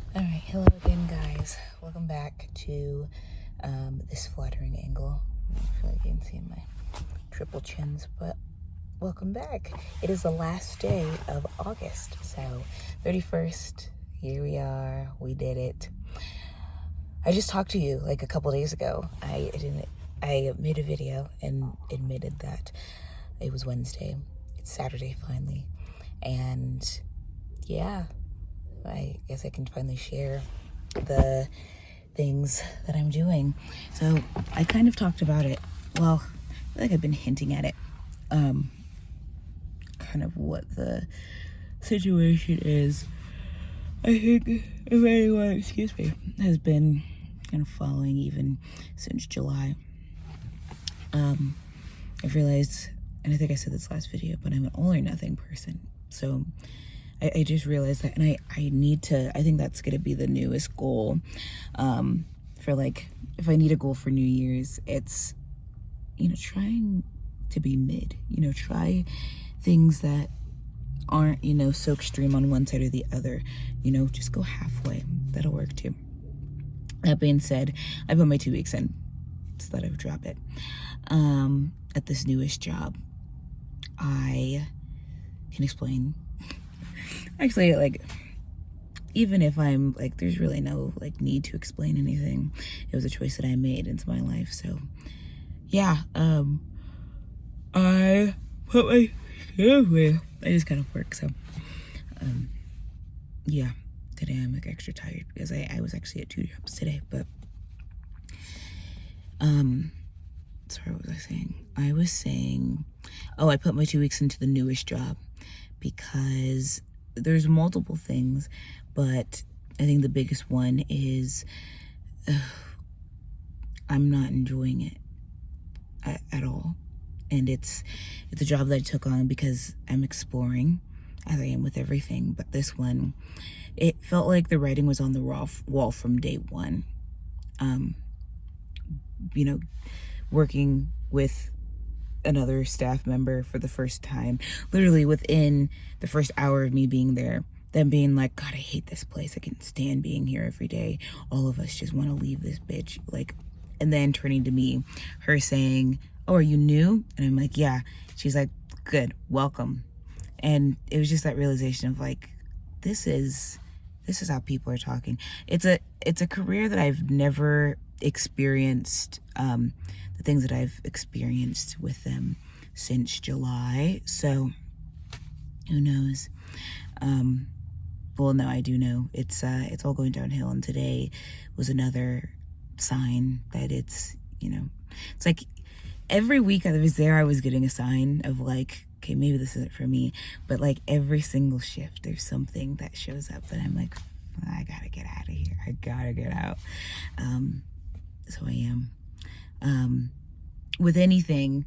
All right, hello again, guys. Welcome back to this flattering angle. I feel like you can see my triple chins, but welcome back. It is the last day of August, so 31st. Here we are. We did it. I just talked to you like a couple days ago. I made a video and admitted that it was Wednesday. It's Saturday finally, and yeah. I guess I can finally share the things that I'm doing. So I kind of talked about it. Well, I feel like I've been hinting at it. Kind of what the situation is. I think if anyone, has been kind of following even since July, I've realized, and I think I said this last video, but I'm an all or nothing person. So I just realized that, and I need to, I think that's going to be the newest goal, for like, if I need a goal for New Year's, it's, trying to be mid, try things that aren't, so extreme on one side or the other, just go halfway. That'll work too. That being said, I put my 2 weeks in so that I would drop it. At this newest job, I can explain. Actually, like, even if I'm like, there's really no like need to explain anything. It was a choice that I made into my life. So yeah, I put my, I just kind of work. So yeah, today I'm like extra tired because I was actually at 2 jobs today, but sorry, what was I saying? I was saying, I put my 2 weeks into the newest job because there's multiple things, but I think the biggest one is I'm not enjoying it at all. And it's a job that I took on because I'm exploring, as I am with everything, but this one, it felt like the writing was on the wall from day one. Working with another staff member for the first time, literally within the first hour of me being there, them being like, God, I hate this place. I can't stand being here every day. All of us just want to leave this bitch. Like, and then turning to me, her saying, oh, are you new? And I'm like, yeah. She's like, good, welcome. And it was just that realization of like, this is how people are talking. It's a career that I've never experienced, the things that I've experienced with them since July. So who knows? Well, no, I do know it's all going downhill. And today was another sign that it's like every week I was there, I was getting a sign of like, okay, maybe this isn't for me. But like every single shift, there's something that shows up that I'm like, I gotta get out of here. I gotta get out. So I am. With anything,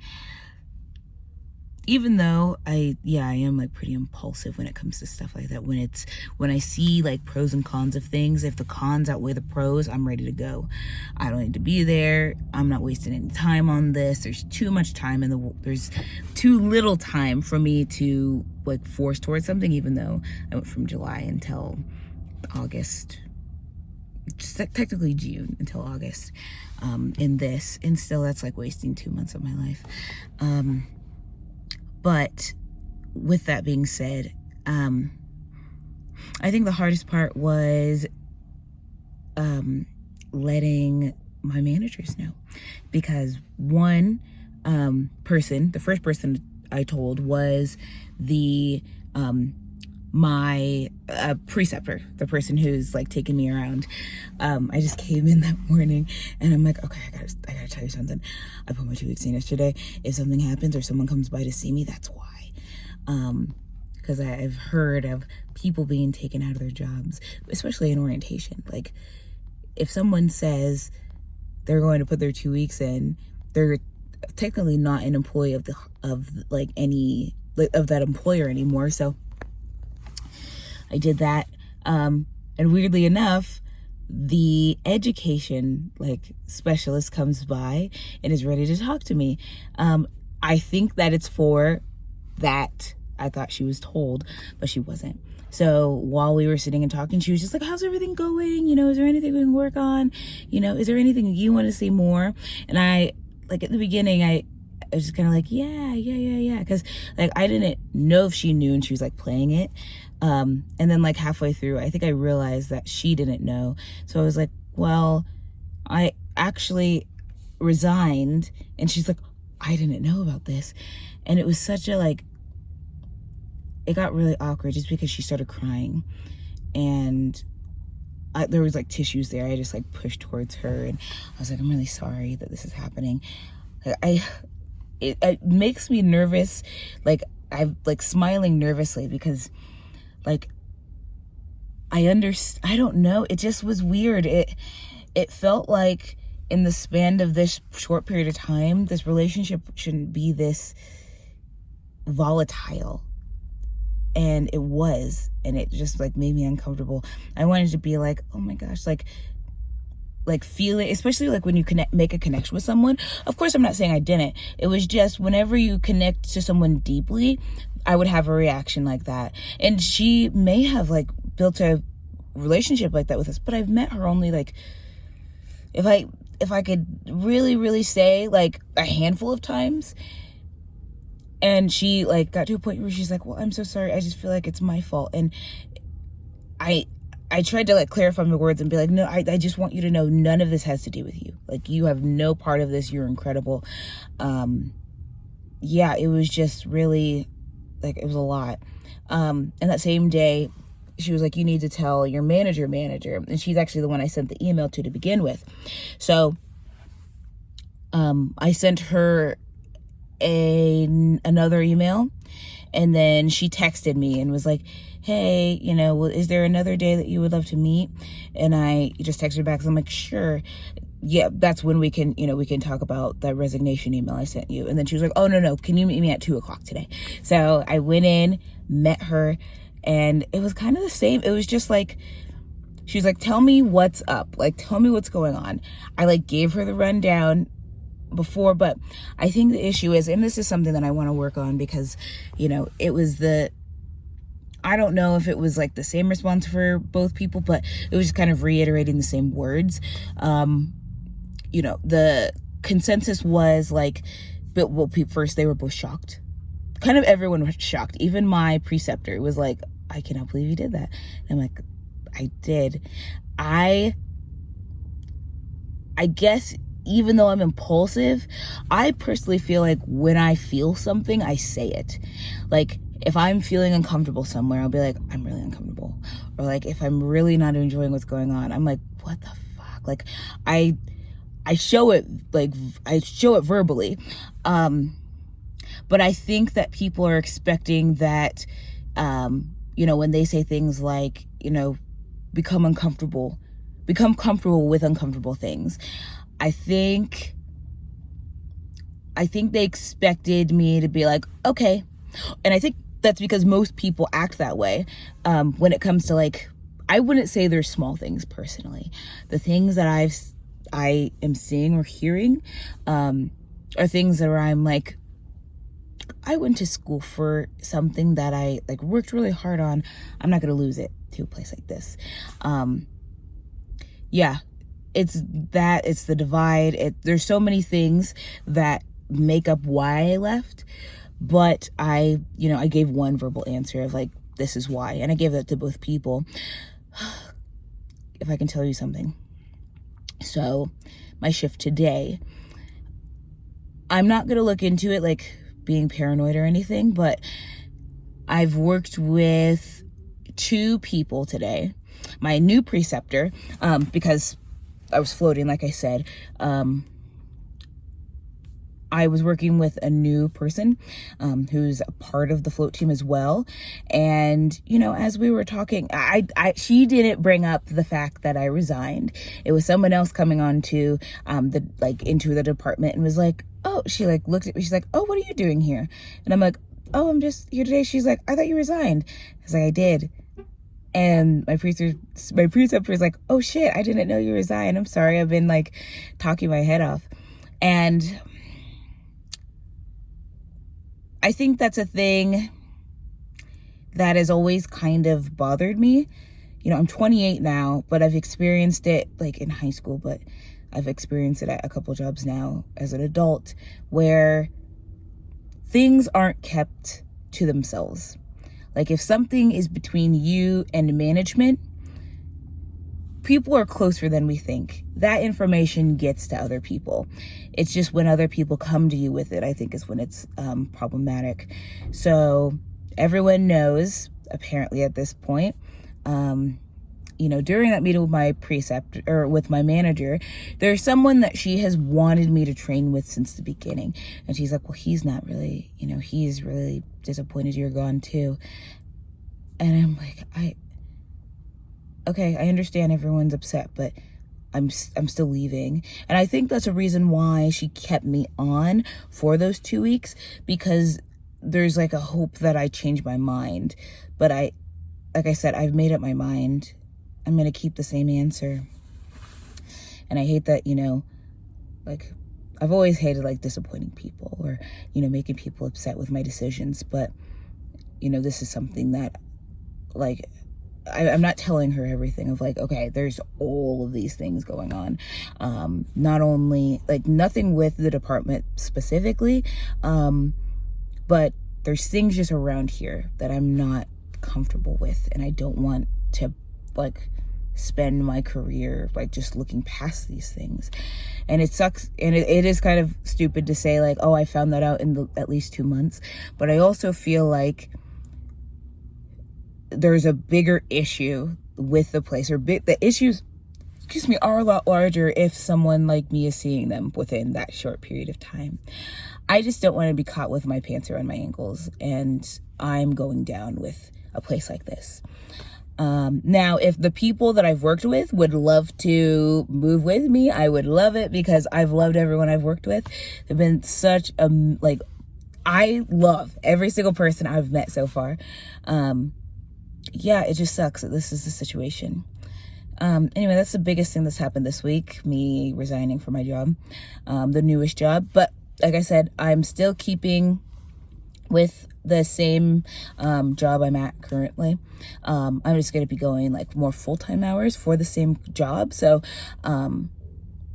even though I am like pretty impulsive when it comes to stuff like that, when I see like pros and cons of things, if the cons outweigh the pros, I'm ready to go. I don't need to be there. I'm not wasting any time on this. There's too much time there's too little time for me to like force towards something, even though I went from July until August, technically June until August, in this, and still that's like wasting 2 months of my life. But with that being said, I think the hardest part was letting my managers know, because one person, the first person I told was the my preceptor, the person who's like taking me around. I just came in that morning and I'm like, okay, I gotta tell you something. I put my 2 weeks in yesterday. If something happens or someone comes by to see me, that's why. Because I've heard of people being taken out of their jobs, especially in orientation. Like, if someone says they're going to put their 2 weeks in, they're technically not an employee of that employer anymore. So I did that. And weirdly enough, the education like specialist comes by and is ready to talk to me. I think that it's for that. I thought she was told, but she wasn't. So while we were sitting and talking, she was just like, how's everything going? You know, is there anything we can work on? You know, is there anything you want to see more? And I, like, at the beginning, I was just kind of like, yeah. Because, like, I didn't know if she knew and she was, like, playing it. And then, like, halfway through, I think I realized that she didn't know. So I was like, well, I actually resigned. And she's like, I didn't know about this. And it was such a, like, it got really awkward just because she started crying. And there was, like, tissues there. I just, like, pushed towards her. And I was like, I'm really sorry that this is happening. Like, it makes me nervous. Like, I'm, like, smiling nervously because, like, I don't know. It just was weird. It felt like in the span of this short period of time, this relationship shouldn't be this volatile. And it was, and it just, like, made me uncomfortable. I wanted to be like, oh my gosh, like feel it, especially, like, when you make a connection with someone. Of course, I'm not saying I didn't. It was just whenever you connect to someone deeply, I would have a reaction like that. And she may have, like, built a relationship like that with us, but I've met her only, like, if I could really, really say, like, a handful of times. And she, like, got to a point where she's like, well, I'm so sorry. I just feel like it's my fault. And I tried to, like, clarify my words and be like, no, I just want you to know none of this has to do with you. Like, you have no part of this. You're incredible. Yeah, it was just really, like, it was a lot. And that same day, she was like, you need to tell your manager. And she's actually the one I sent the email to begin with. So I sent her another email, and then she texted me and was like, hey, you know, well, is there another day that you would love to meet? And I just texted her back. So I'm like, sure. Yeah, that's when we can talk about that resignation email I sent you. And then she was like, oh, no, can you meet me at 2:00 today? So I went in, met her, and it was kind of the same. It was just like, she was like, tell me what's up. Like, tell me what's going on. I, like, gave her the rundown before, but I think the issue is, and this is something that I want to work on, because, you know, it was I don't know if it was, like, the same response for both people, but it was just kind of reiterating the same words. You know, the consensus was, like, well, first they were both shocked. Kind of everyone was shocked. Even my preceptor was like, I cannot believe you did that. And I'm like, I did. I guess, even though I'm impulsive, I personally feel like when I feel something, I say it. Like, if I'm feeling uncomfortable somewhere, I'll be like, I'm really uncomfortable. Or, like, if I'm really not enjoying what's going on, I'm like, what the fuck? Like, I show it, like, I show it verbally. But I think that people are expecting that, you know, when they say things like, you know, become comfortable with uncomfortable things. I think they expected me to be like, okay. And I think that's because most people act that way. When it comes to, like, I wouldn't say they're small things personally. The things that I am seeing or hearing, are things that I'm like, I went to school for something that I, like, worked really hard on. I'm not going to lose it to a place like this. Yeah, it's the divide. There's so many things that make up why I left, but I gave one verbal answer of, like, this is why. And I gave that to both people. If I can tell you something. So my shift today, I'm not going to look into it, like, being paranoid or anything, but I've worked with 2 people today. My new preceptor, because I was floating, like I said, I was working with a new person who's a part of the float team as well. And, you know, as we were talking, she didn't bring up the fact that I resigned. It was someone else coming on to into the department and was like, oh, she, like, looked at me. She's like, oh, what are you doing here? And I'm like, oh, I'm just here today. She's like, I thought you resigned. I was like, I did. And my preceptor was like, oh shit, I didn't know you resigned. I'm sorry. I've been, like, talking my head off. And I think that's a thing that has always kind of bothered me. You know, I'm 28 now, but I've experienced it like in high school, but I've experienced it at a couple jobs now as an adult, where things aren't kept to themselves. Like if something is between you and management, people are closer than we think. That information gets to other people. It's just when other people come to you with it, I think, is when it's problematic. So everyone knows, apparently at this point, you know, during that meeting with my precept or with my manager, there's someone that she has wanted me to train with since the beginning. And she's like, well, he's not really, you know, he's really disappointed you're gone too. And I'm like, okay, I understand everyone's upset, but I'm still leaving. And I think that's a reason why she kept me on for those 2 weeks, because there's like a hope that I change my mind. But like I said, I've made up my mind. I'm going to keep the same answer. And I hate that, you know, like I've always hated like disappointing people or, you know, making people upset with my decisions. But, you know, this is something that like, I'm not telling her everything of like, okay, there's all of these things going on. Not only like nothing with the department specifically, but there's things just around here that I'm not comfortable with. And I don't want to like spend my career like just looking past these things. And it sucks. And it is kind of stupid to say like, oh, I found that out in at least 2 months. But I also feel like there's a bigger issue with the place, or the issues, are a lot larger if someone like me is seeing them within that short period of time. I just don't want to be caught with my pants around my ankles, and I'm going down with a place like this. Now, if the people that I've worked with would love to move with me, I would love it, because I've loved everyone I've worked with. They've been such a, like, I love every single person I've met so far. Yeah, it just sucks that this is the situation. Anyway, that's the biggest thing that's happened this week, me resigning from my job, the newest job. But like I said, I'm still keeping with the same job I'm at currently. I'm just going to be going like more full-time hours for the same job. So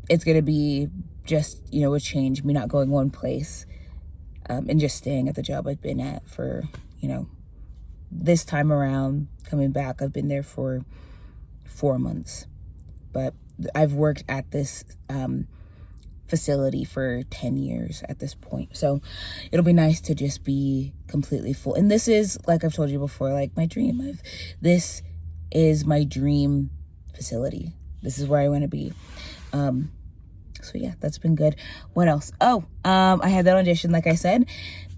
it's going to be just, you know, a change, me not going one place and just staying at the job I've been at for, you know, this time around. Coming back, I've been there for 4 months, but I've worked at this facility for 10 years at this point. So it'll be nice to just be completely full. And this is, like I've told you before, like my dream. This is my dream facility. This is where I want to be. So yeah, that's been good. What else? Oh, I had that audition, like I said,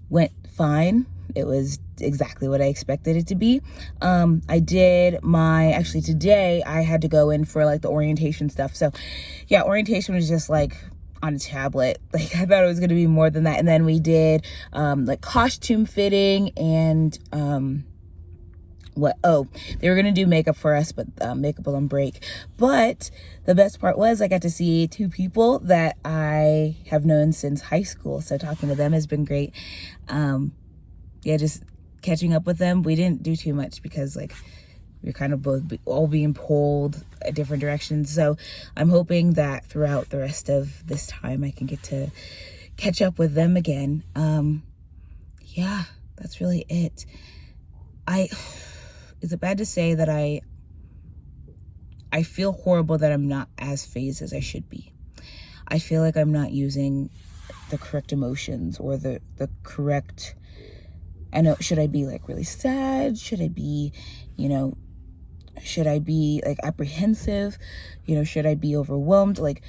went fine. It was exactly what I expected it to be. I did actually today I had to go in for like the orientation stuff. So yeah, orientation was just like on a tablet. Like I thought it was going to be more than that. And then we did like costume fitting and they were going to do makeup for us, but makeup was on break. But the best part was I got to see 2 people that I have known since high school. So talking to them has been great. Yeah, just catching up with them. We didn't do too much because like we're kind of both all being pulled at different directions. So I'm hoping that throughout the rest of this time I can get to catch up with them again. Yeah, that's really it. Is it bad to say that I feel horrible that I'm not as phased as I should be? I feel like I'm not using the correct emotions or the correct, I know, should I be like really sad? Should I be, you know, should I be like apprehensive? You know, should I be overwhelmed? Like,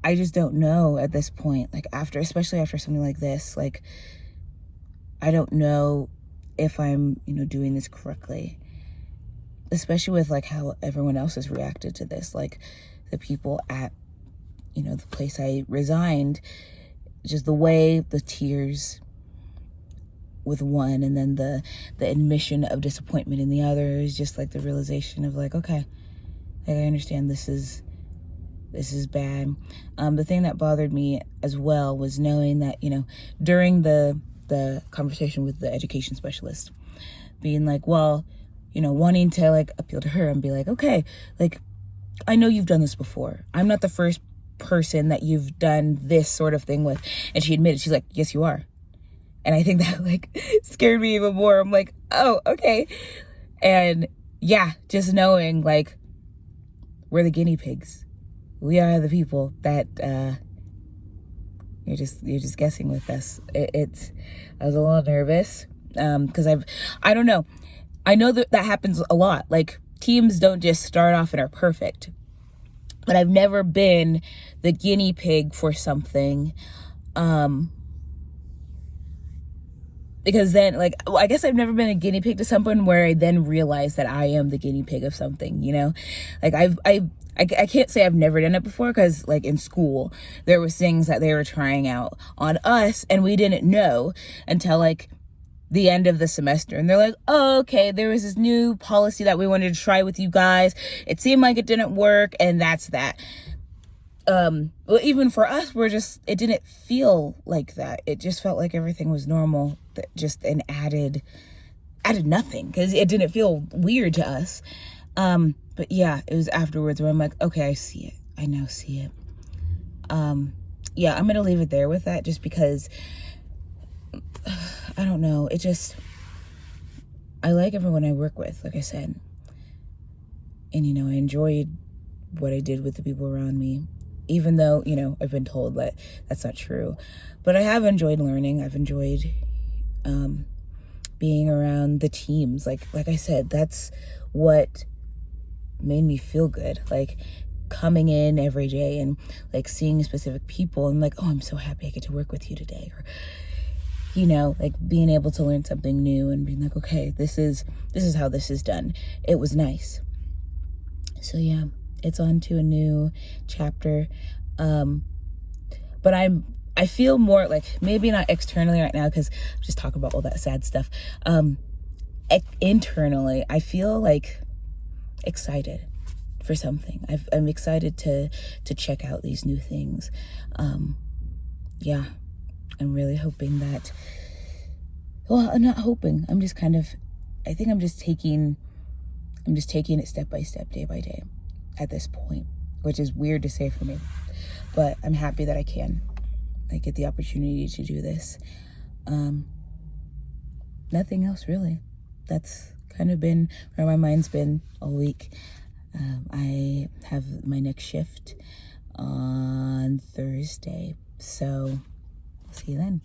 I just don't know at this point. Like especially after something like this, like, I don't know if I'm, you know, doing this correctly, especially with like how everyone else has reacted to this. Like the people at, you know, the place I resigned, just the way the tears with one and then the admission of disappointment in the other is just like the realization of like, okay, like I understand this is bad. The thing that bothered me as well was knowing that, you know, during the conversation with the education specialist, being like, well, you know, wanting to like appeal to her and be like, okay, like, I know you've done this before. I'm not the first person that you've done this sort of thing with. And she admitted, she's like, yes, you are. And I think that like scared me even more. I'm like, oh, okay. And yeah, just knowing like we're the guinea pigs. We are the people that you're just guessing with us. I was a little nervous because I don't know. I know that happens a lot. Like teams don't just start off and are perfect. But I've never been the guinea pig for something. Because then, like, well, I guess I've never been a guinea pig to someone where I then realize that I am the guinea pig of something, you know? Like, I can't say I've never done it before because, like, in school, there was things that they were trying out on us and we didn't know until, like, the end of the semester. And they're like, oh, okay, there was this new policy that we wanted to try with you guys. It seemed like it didn't work, and that's that. Well, even for us, it didn't feel like that. It just felt like everything was normal, just an added nothing, because it didn't feel weird to us. But yeah, it was afterwards where I'm like, okay, I see it. I now see it. Yeah, I'm gonna leave it there with that, just because I don't know. I like everyone I work with, like I said. And, you know, I enjoyed what I did with the people around me, even though, you know, I've been told that that's not true. But I have enjoyed learning. I've enjoyed being around the teams. Like I said, that's what made me feel good. Like coming in every day and like seeing specific people and like, oh, I'm so happy I get to work with you today. Or, you know, like being able to learn something new and being like, okay, this is how this is done. It was nice. So yeah, it's on to a new chapter. But I feel more like, maybe not externally right now, because I'm just talking about all that sad stuff. Internally, I feel like excited for something. I'm excited to check out these new things. Yeah. I'm really hoping that, well, I'm not hoping. I'm just I think I'm just taking it step by step, day by day at this point, which is weird to say for me, but I'm happy that I get the opportunity to do this. Nothing else really. That's kind of been where my mind's been all week. I have my next shift on Thursday, so see you then.